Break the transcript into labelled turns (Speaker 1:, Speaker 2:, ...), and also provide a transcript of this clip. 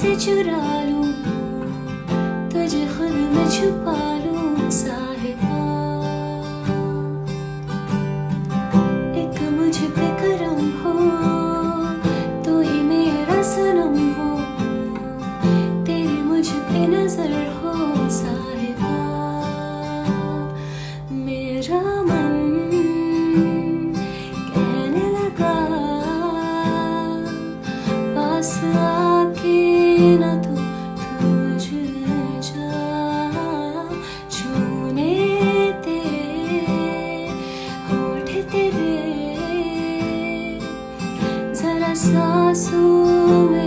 Speaker 1: से चुरा लूं, तुझे खुद में छुपा लूं साहिबा। एक मुझ पे करम हो, तू ही मेरा सनम हो, तेरी मुझ पे नजर हो साहिबा। मेरा मन कहने लगा, पास आके न तू तुझ जा, छूने तेरे होठ तेरे, जरा सांसों में